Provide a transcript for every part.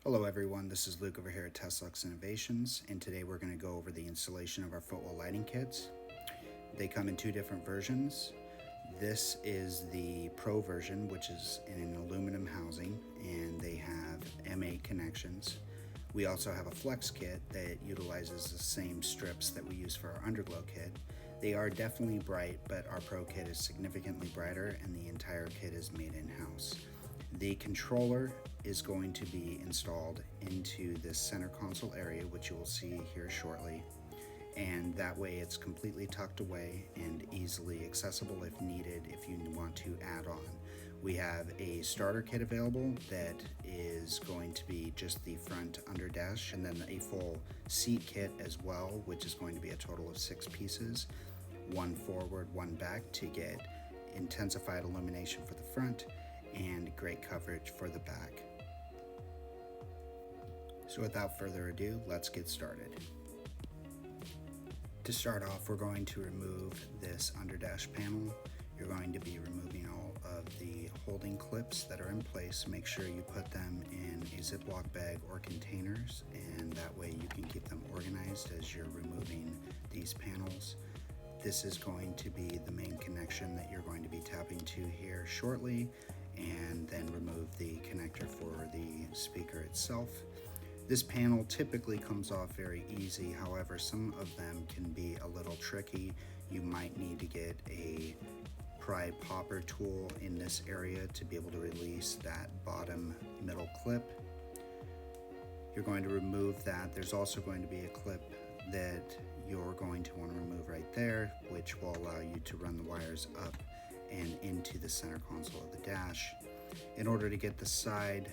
Hello everyone, this is Luke over here at Tesla Innovations, and today we're going to go over the installation of our Footwell lighting kits. They come in two different versions. This is the Pro version, which is in an aluminum housing, and they have M8 connections. We also have a Flex kit that utilizes the same strips that we use for our underglow kit. They are definitely bright, but our Pro kit is significantly brighter, and the entire kit is made in-house. The controller is going to be installed into this center console area, which you will see here shortly, and that way it's completely tucked away and easily accessible if needed if you want to add on. We have a starter kit available that is going to be just the front under dash, and then a full seat kit as well, which is going to be a total of 6 pieces, one forward, one back, to get intensified illumination for the front and great coverage for the back. So without further ado, let's get started. To start off, we're going to remove this underdash panel. You're going to be removing all of the holding clips that are in place. Make sure you put them in a Ziploc bag or containers, and that way you can keep them organized as you're removing these panels. This is going to be the main connection that you're going to be tapping to here shortly, and then remove the connector for the speaker itself. This panel typically comes off very easy, however some of them can be a little tricky. You might need to get a pry popper tool in this area to be able to release that bottom middle clip. You're going to remove that. There's also going to be a clip that you're going to want to remove right there, which will allow you to run the wires up and into the center console of the dash. In order to get the side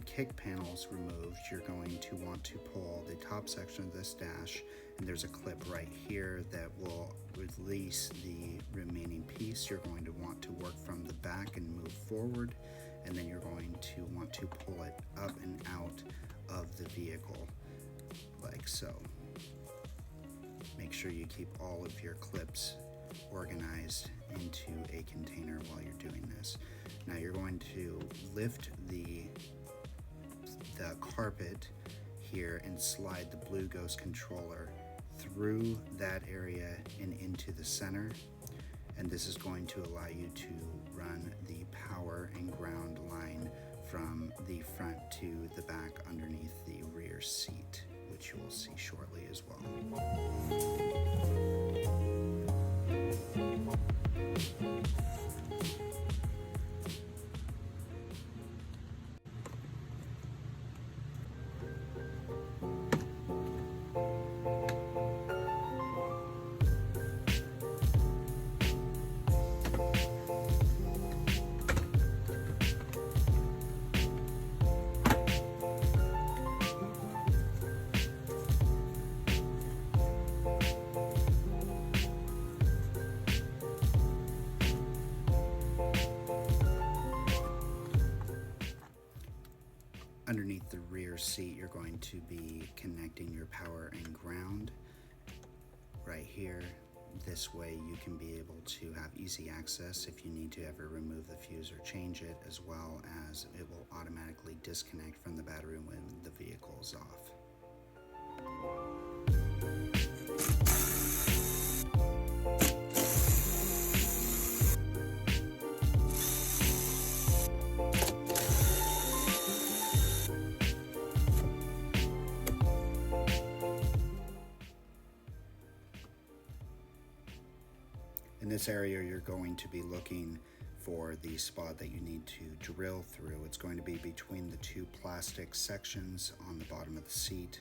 kick panels removed, you're going to want to pull the top section of this dash, and there's a clip right here that will release the remaining piece. You're going to want to work from the back and move forward, and then you're going to want to pull it up and out of the vehicle like so. Make sure you keep all of your clips organized into a container while you're doing this. Now you're going to lift the carpet here and slide the Blue Ghost controller through that area and into the center, and this is going to allow you to run the power and ground line from the front to the back underneath the rear seat, which you will see shortly as well. Underneath the rear seat, you're going to be connecting your power and ground right here. This way you can be able to have easy access if you need to ever remove the fuse or change it, as well as it will automatically disconnect from the battery when the vehicle is off. In this area, you're going to be looking for the spot that you need to drill through. It's going to be between the two plastic sections on the bottom of the seat.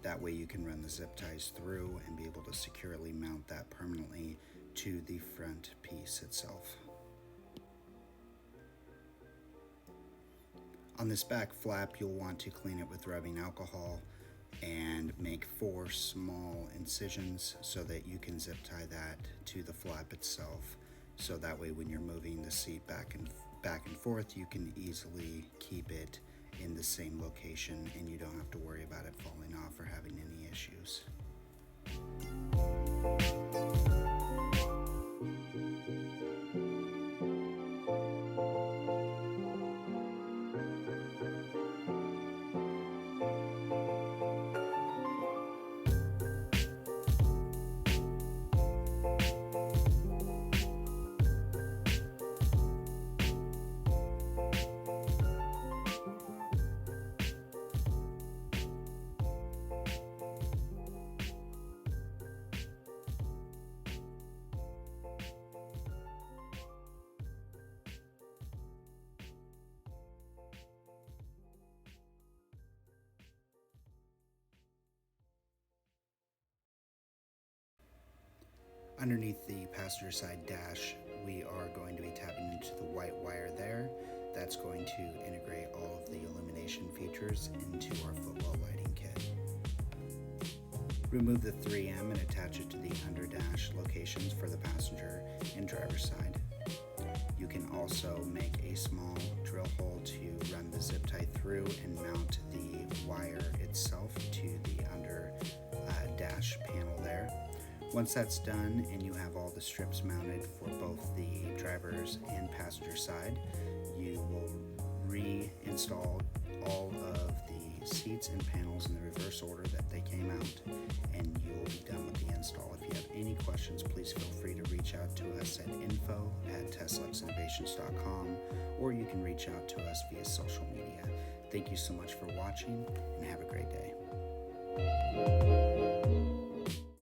That way you can run the zip ties through and be able to securely mount that permanently to the front piece itself. On this back flap, you'll want to clean it with rubbing alcohol and make 4 small incisions so that you can zip tie that to the flap itself. So that way when you're moving the seat back and forth, you can easily keep it in the same location and you don't have to worry about it falling off or having any issues. Underneath the passenger side dash, we are going to be tapping into the white wire there. That's going to integrate all of the illumination features into our Footwell lighting kit. Remove the 3M and attach it to the under dash locations for the passenger and driver side. You can also make a small drill hole to run the zip tie through and mount the wire itself to the under dash panel there. Once that's done and you have all the strips mounted for both the driver's and passenger side, you will reinstall all of the seats and panels in the reverse order that they came out, and you will be done with the install. If you have any questions, please feel free to reach out to us at info@teslainnovations.com, or you can reach out to us via social media. Thank you so much for watching, and have a great day.